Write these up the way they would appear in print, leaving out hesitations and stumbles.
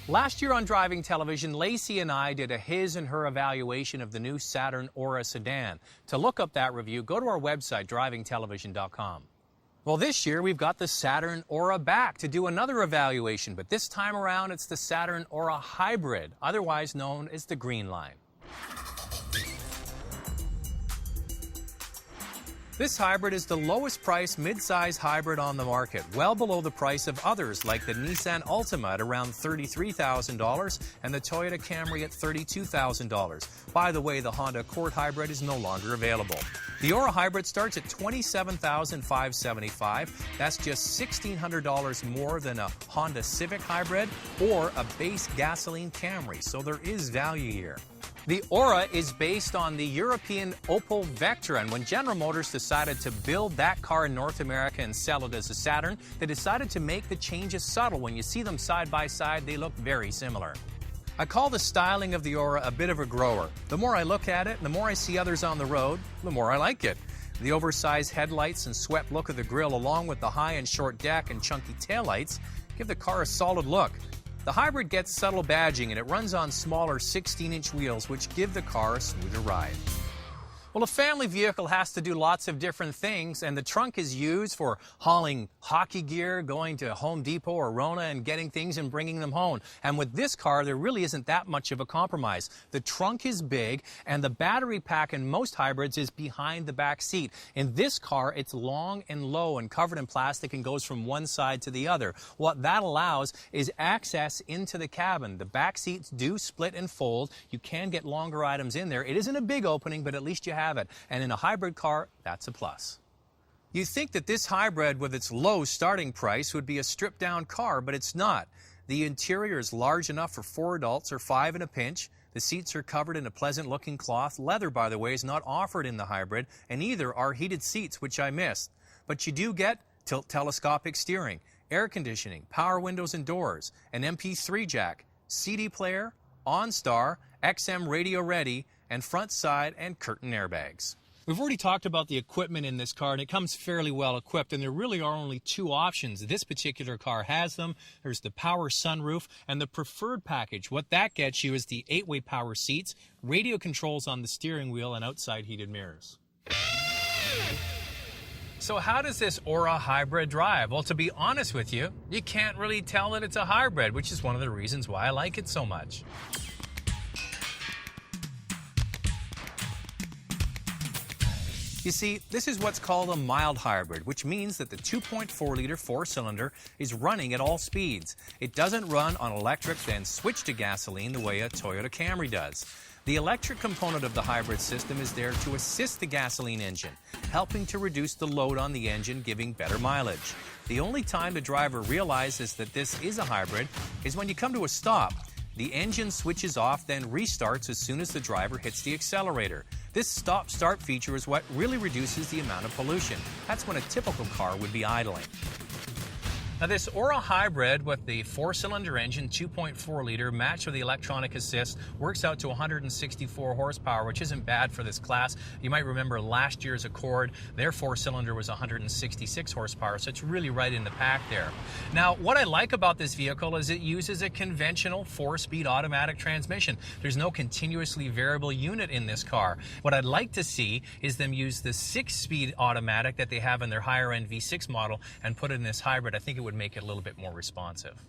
Last year on Driving Television, Lacey and I did a his and her evaluation of the new Saturn Aura sedan. To look up that review, go to our website, drivingtelevision.com. Well, this year we've got the Saturn Aura back to do another evaluation, but this time around it's the Saturn Aura Hybrid, otherwise known as the Green Line. This hybrid is the lowest priced mid-size hybrid on the market, well below the price of others like the Nissan Altima at around $33,000 and the Toyota Camry at $32,000. By the way, the Honda Accord hybrid is no longer available. The Aura hybrid starts at $27,575. That's just $1,600 more than a Honda Civic hybrid or a base gasoline Camry, so there is value here. The Aura is based on the European Opel Vectra, and when General Motors decided to build that car in North America and sell it as a Saturn, they decided to make the changes subtle. When you see them side by side, they look very similar. I call the styling of the Aura a bit of a grower. The more I look at it, and the more I see others on the road, the more I like it. The oversized headlights and swept look of the grille, along with the high and short deck and chunky taillights, give the car a solid look. The hybrid gets subtle badging and it runs on smaller 16-inch wheels, which give the car a smoother ride. Well, a family vehicle has to do lots of different things, and the trunk is used for hauling hockey gear, going to Home Depot or Rona and getting things and bringing them home. And with this car, there really isn't that much of a compromise. The trunk is big, and the battery pack in most hybrids is behind the back seat. In this car, it's long and low and covered in plastic and goes from one side to the other. What that allows is access into the cabin. The back seats do split and fold. You can get longer items in there. It isn't a big opening, but at least you have it. And in a hybrid car, that's a plus. You'd think that this hybrid with its low starting price would be a stripped down car, but it's not. The interior is large enough for 4 adults or 5 in a pinch. The seats are covered in a pleasant looking cloth. Leather, by the way, is not offered in the hybrid, and neither are heated seats, which I missed. But you do get tilt telescopic steering, air conditioning, power windows and doors, an MP3 jack, CD player, OnStar, XM radio ready, and front side and curtain airbags. We've already talked about the equipment in this car, and it comes fairly well equipped, and there really are only 2 options. This particular car has them. There's the power sunroof and the preferred package. What that gets you is the 8-way power seats, radio controls on the steering wheel, and outside heated mirrors. So how does this Aura hybrid drive? Well, to be honest with you, you can't really tell that it's a hybrid, which is one of the reasons why I like it so much. You see, this is what's called a mild hybrid, which means that the 2.4-liter 4-cylinder is running at all speeds. It doesn't run on electric, then switch to gasoline the way a Toyota Camry does. The electric component of the hybrid system is there to assist the gasoline engine, helping to reduce the load on the engine, giving better mileage. The only time the driver realizes that this is a hybrid is when you come to a stop. The engine switches off, then restarts as soon as the driver hits the accelerator. This stop-start feature is what really reduces the amount of pollution. That's when a typical car would be idling. Now this Aura hybrid with the 4-cylinder engine, 2.4-liter, matched with the electronic assist, works out to 164 horsepower, which isn't bad for this class. You might remember last year's Accord, their 4-cylinder was 166 horsepower, so it's really right in the pack there. Now, what I like about this vehicle is it uses a conventional 4-speed automatic transmission. There's no continuously variable unit in this car. What I'd like to see is them use the 6-speed automatic that they have in their higher-end V6 model and put it in this hybrid. I think it would make it a little bit more responsive.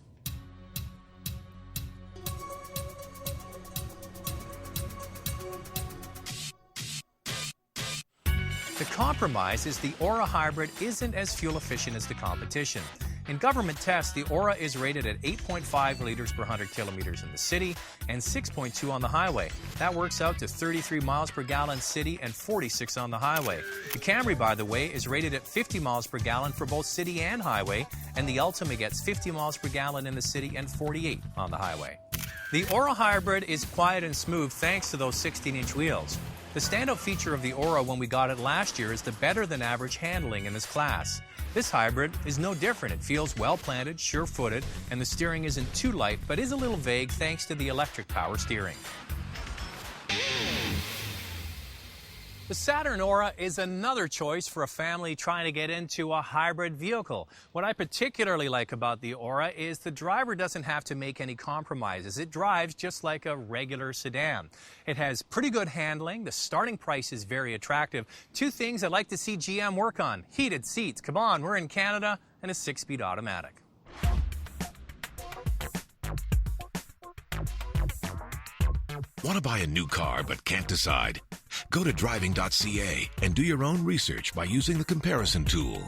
The compromise is the Aura hybrid isn't as fuel efficient as the competition. In government tests, the Aura is rated at 8.5 liters per 100 kilometers in the city and 6.2 on the highway. That works out to 33 miles per gallon city and 46 on the highway. The Camry, by the way, is rated at 50 miles per gallon for both city and highway, and the Altima gets 50 miles per gallon in the city and 48 on the highway. The Aura hybrid is quiet and smooth thanks to those 16-inch wheels. The standout feature of the Aura when we got it last year is the better-than-average handling in this class. This hybrid is no different. It feels well-planted, sure-footed, and the steering isn't too light, but is a little vague thanks to the electric power steering. The Saturn Aura is another choice for a family trying to get into a hybrid vehicle. What I particularly like about the Aura is the driver doesn't have to make any compromises. It drives just like a regular sedan. It has pretty good handling. The starting price is very attractive. Two things I'd like to see GM work on: heated seats. Come on, we're in Canada, and a 6-speed automatic. Want to buy a new car but can't decide? Go to driving.ca and do your own research by using the comparison tool.